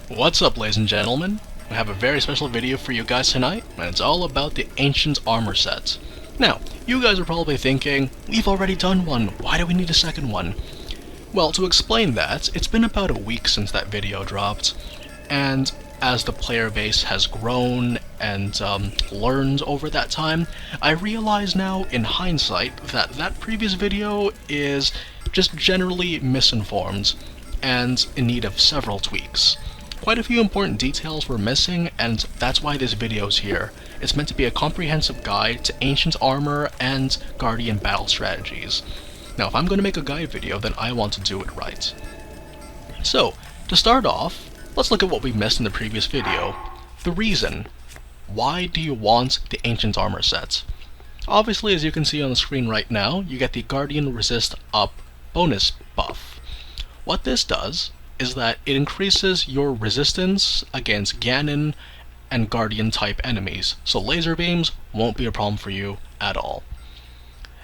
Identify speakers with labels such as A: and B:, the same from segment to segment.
A: What's up, ladies and gentlemen? We have a very special video for you guys tonight, and it's all about the Ancient Armor set. Now, you guys are probably thinking, we've already done one, why do we need a second one? Well, to explain that, it's been about a week since that video dropped, and as the player base has grown and learned over that time, I realize now, in hindsight, that that previous video is just generally misinformed, and in need of several tweaks. Quite a few important details were missing, and that's why this video's here. It's meant to be a comprehensive guide to Ancient Armor and Guardian battle strategies. Now, if I'm going to make a guide video, then I want to do it right. So, to start off, let's look at what we missed in the previous video. The reason. Why do you want the Ancient Armor set? Obviously, as you can see on the screen right now, you get the Guardian Resist Up bonus buff. What this does is that it increases your resistance against Ganon and Guardian type enemies, so laser beams won't be a problem for you at all.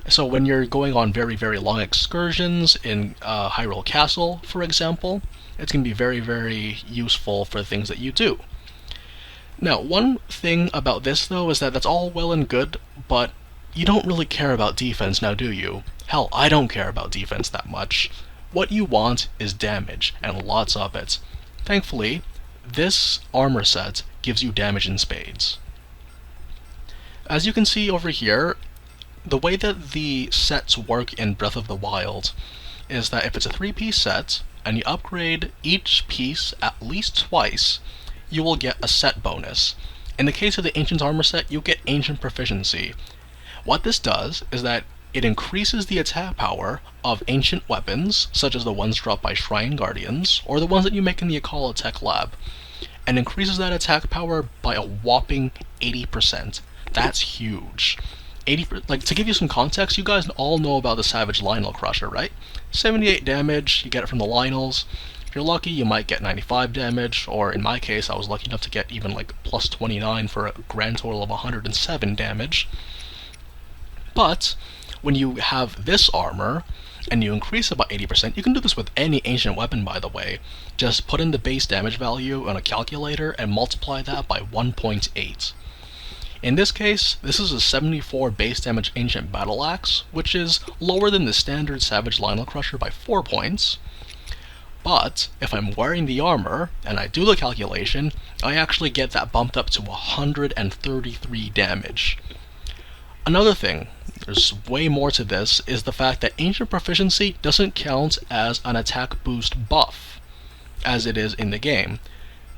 A: So when you're going on very, very long excursions in Hyrule Castle, for example, it's going to be very, very useful for the things that you do. Now, one thing about this though is that that's all well and good, but you don't really care about defense now, do you? Hell, I don't care about defense that much. What you want is damage, and lots of it. Thankfully, this armor set gives you damage in spades. As you can see over here, the way that the sets work in Breath of the Wild is that if it's a 3-piece set, and you upgrade each piece at least twice, you will get a set bonus. In the case of the Ancient Armor set, you get Ancient Proficiency. What this does is that it increases the attack power of ancient weapons, such as the ones dropped by Shrine Guardians, or the ones that you make in the Akala Tech Lab, and increases that attack power by a whopping 80%. That's huge. To give you some context, you guys all know about the Savage Lionel Crusher, right? 78 damage, you get it from the Lionels. If you're lucky, you might get 95 damage, or in my case, I was lucky enough to get even like plus 29 for a grand total of 107 damage. But when you have this armor, and you increase it by 80%, you can do this with any ancient weapon, by the way. Just put in the base damage value on a calculator and multiply that by 1.8. In this case, this is a 74 base damage ancient battle axe, which is lower than the standard Savage Lionel Crusher by 4 points. But if I'm wearing the armor, and I do the calculation, I actually get that bumped up to 133 damage. Another thing, there's way more to this, is the fact that Ancient Proficiency doesn't count as an attack boost buff, as it is in the game.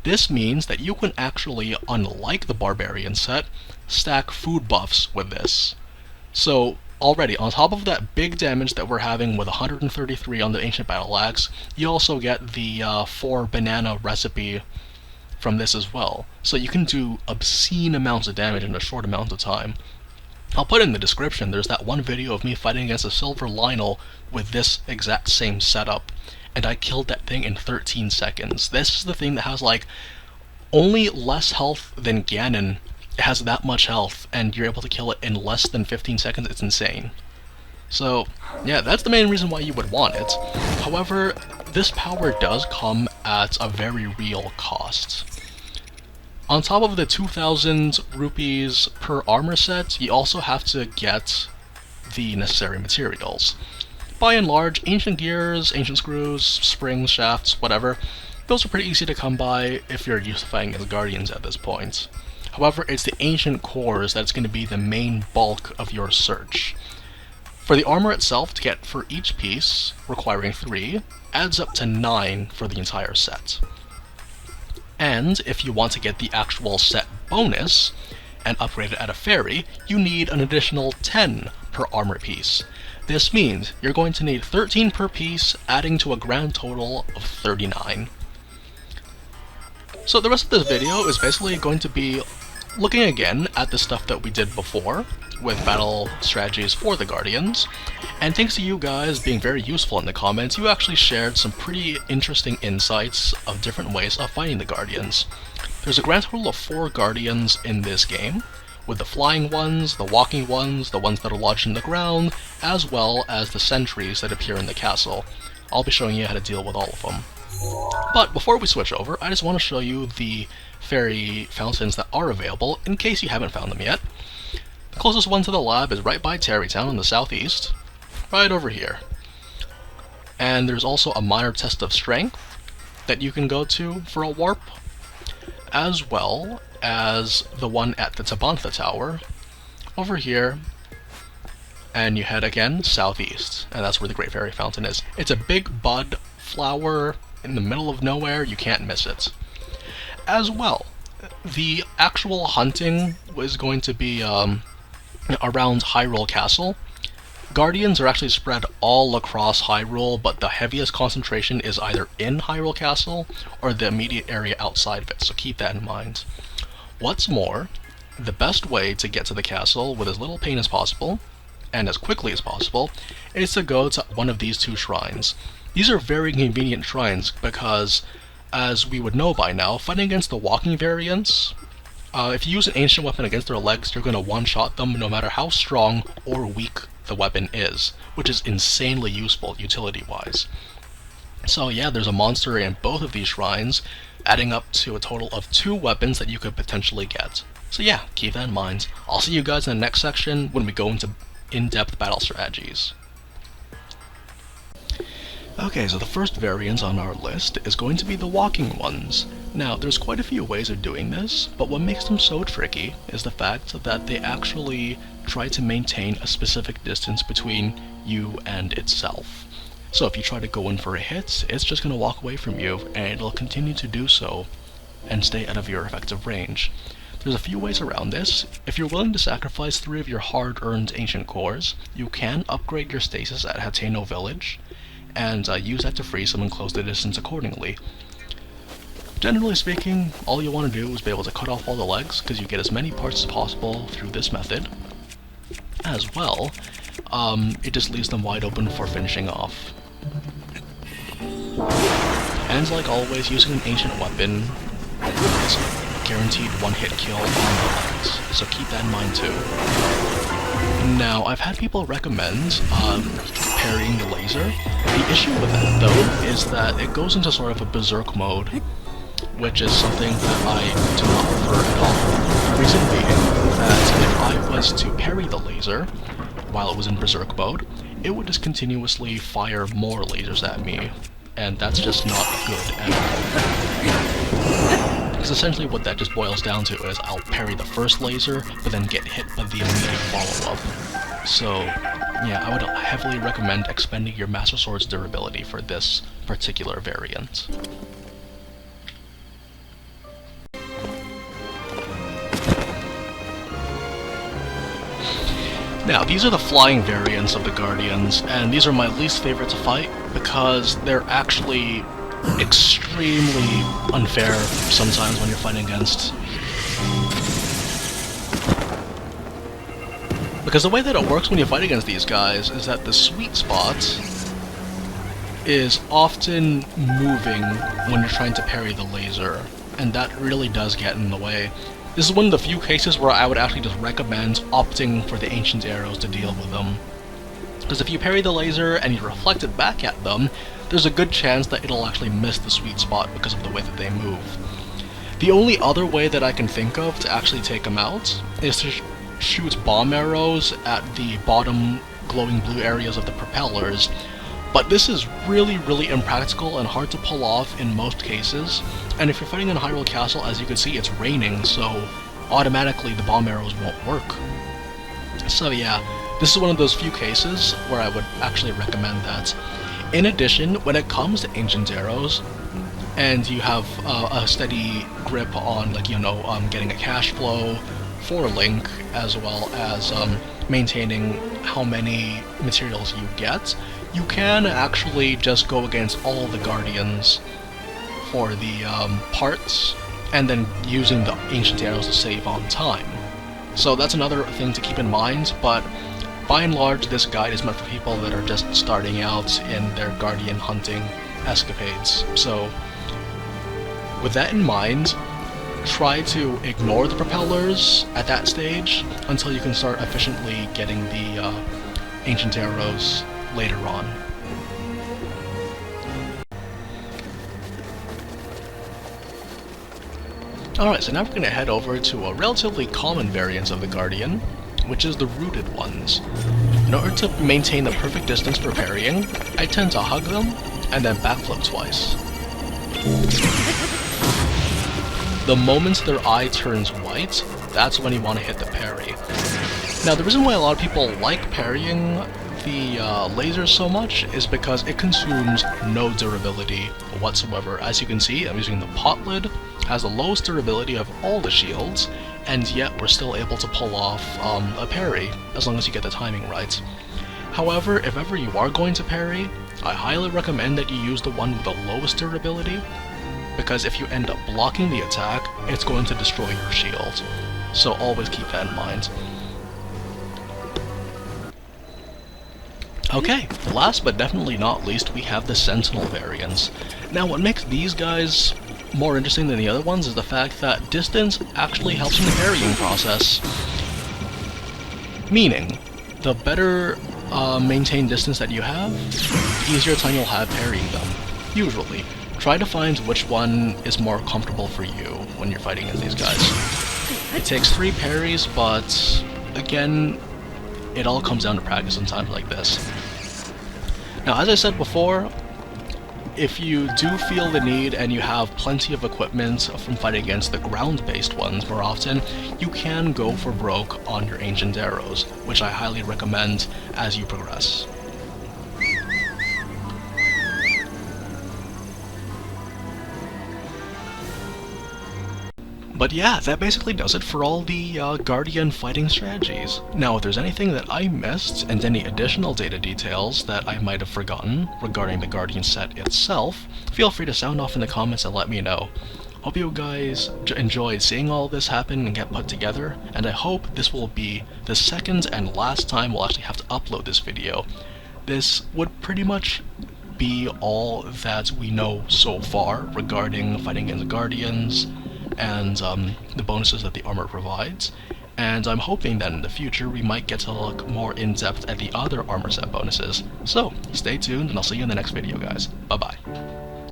A: This means that you can actually, unlike the Barbarian set, stack food buffs with this. So, already, on top of that big damage that we're having with 133 on the Ancient Battle Axe, you also get the 4 banana recipe from this as well. So you can do obscene amounts of damage in a short amount of time. I'll put in the description, there's that one video of me fighting against a Silver Lionel with this exact same setup, and I killed that thing in 13 seconds. This is the thing that has like only less health than Ganon. It has that much health, and you're able to kill it in less than 15 seconds. It's insane. So, yeah, that's the main reason why you would want it. However, this power does come at a very real cost. On top of the 2,000 rupees per armor set, you also have to get the necessary materials. By and large, ancient gears, ancient screws, springs, shafts, whatever, those are pretty easy to come by if you're used to fighting as Guardians at this point. However, it's the ancient cores that's going to be the main bulk of your search. For the armor itself, to get for each piece, requiring 3, adds up to 9 for the entire set. And if you want to get the actual set bonus, and upgrade it at a ferry, you need an additional 10 per armor piece. This means you're going to need 13 per piece, adding to a grand total of 39. So the rest of this video is basically going to be looking again at the stuff that we did before, with battle strategies for the Guardians, and thanks to you guys being very useful in the comments, you actually shared some pretty interesting insights of different ways of fighting the Guardians. There's a grand total of 4 Guardians in this game, with the flying ones, the walking ones, the ones that are lodged in the ground, as well as the sentries that appear in the castle. I'll be showing you how to deal with all of them. But before we switch over, I just want to show you the fairy fountains that are available, in case you haven't found them yet. The closest one to the lab is right by Terrytown in the southeast, right over here. And there's also a minor test of strength that you can go to for a warp, as well as the one at the Tabantha Tower, over here, and you head again southeast, and that's where the Great Fairy Fountain is. It's a big bud flower in the middle of nowhere, you can't miss it. As well, the actual hunting was going to be around Hyrule Castle. Guardians are actually spread all across Hyrule, but the heaviest concentration is either in Hyrule Castle or the immediate area outside of it, so keep that in mind. What's more, the best way to get to the castle with as little pain as possible, and as quickly as possible, is to go to one of these two shrines. These are very convenient shrines because, as we would know by now, fighting against the walking variants, if you use an ancient weapon against their legs, you're going to one-shot them no matter how strong or weak the weapon is, which is insanely useful utility-wise. So yeah, there's a monster in both of these shrines, adding up to a total of 2 weapons that you could potentially get. So yeah, keep that in mind. I'll see you guys in the next section when we go into in-depth battle strategies. Okay, so the first variant on our list is going to be the walking ones. Now, there's quite a few ways of doing this, but what makes them so tricky is the fact that they actually try to maintain a specific distance between you and itself. So if you try to go in for a hit, it's just going to walk away from you, and it'll continue to do so and stay out of your effective range. There's a few ways around this. If you're willing to sacrifice 3 of your hard-earned ancient cores, you can upgrade your stasis at Hateno Village, and use that to freeze them and close the distance accordingly. Generally speaking, all you want to do is be able to cut off all the legs, because you get as many parts as possible through this method. As well, it just leaves them wide open for finishing off. And like always, using an ancient weapon is guaranteed one-hit kill on the legs, so keep that in mind too. Now, I've had people recommend parrying the laser. The issue with that, though, is that it goes into sort of a berserk mode, which is something that I do not prefer at all. The reason being that if I was to parry the laser while it was in berserk mode, it would just continuously fire more lasers at me, and that's just not good at all. Because essentially what that just boils down to is I'll parry the first laser, but then get hit by the immediate follow-up. So, yeah, I would heavily recommend expending your Master Sword's durability for this particular variant. Now, these are the flying variants of the Guardians, and these are my least favorite to fight because they're actually extremely unfair sometimes when you're fighting against. Because the way that it works when you fight against these guys is that the sweet spot is often moving when you're trying to parry the laser, and that really does get in the way. This is one of the few cases where I would actually just recommend opting for the ancient arrows to deal with them. Because if you parry the laser and you reflect it back at them, there's a good chance that it'll actually miss the sweet spot because of the way that they move. The only other way that I can think of to actually take them out is to shoot bomb arrows at the bottom glowing blue areas of the propellers, but this is really, really impractical and hard to pull off in most cases, and if you're fighting in Hyrule Castle, as you can see, it's raining, so automatically the bomb arrows won't work. So yeah, this is one of those few cases where I would actually recommend that. In addition, when it comes to ancient arrows, and you have a steady grip on, like, getting a cash flow for Link, as well as maintaining how many materials you get, you can actually just go against all the Guardians for the parts, and then using the ancient arrows to save on time. So that's another thing to keep in mind, but by and large, this guide is meant for people that are just starting out in their Guardian hunting escapades. So, with that in mind, try to ignore the propellers at that stage until you can start efficiently getting the ancient arrows later on. Alright, so now we're going to head over to a relatively common variant of the Guardian, which is the rooted ones. In order to maintain the perfect distance for parrying, I tend to hug them and then backflip twice. The moment their eye turns white, that's when you want to hit the parry. Now, the reason why a lot of people like parrying the lasers so much is because it consumes no durability whatsoever. As you can see, I'm using the pot lid, has the lowest durability of all the shields, and yet we're still able to pull off a parry, as long as you get the timing right. However, if ever you are going to parry, I highly recommend that you use the one with the lowest durability, because if you end up blocking the attack, it's going to destroy your shield. So always keep that in mind. Okay, last but definitely not least, we have the Sentinel variants. Now, what makes these guys more interesting than the other ones is the fact that distance actually helps in the parrying process. Meaning, the better maintained distance that you have, the easier time you'll have parrying them. Usually. Try to find which one is more comfortable for you when you're fighting against these guys. It takes 3 parries, but again, it all comes down to practice in times like this. Now, as I said before, if you do feel the need and you have plenty of equipment from fighting against the ground-based ones more often, you can go for broke on your ancient arrows, which I highly recommend as you progress. But yeah, that basically does it for all the Guardian fighting strategies. Now, if there's anything that I missed, and any additional data details that I might have forgotten regarding the Guardian set itself, feel free to sound off in the comments and let me know. Hope you guys enjoyed seeing all this happen and get put together, and I hope this will be the second and last time we'll actually have to upload this video. This would pretty much be all that we know so far regarding fighting against the Guardians, and the bonuses that the armor provides, and I'm hoping that in the future we might get to look more in depth at the other armor set bonuses. So, stay tuned and I'll see you in the next video, guys. Bye bye.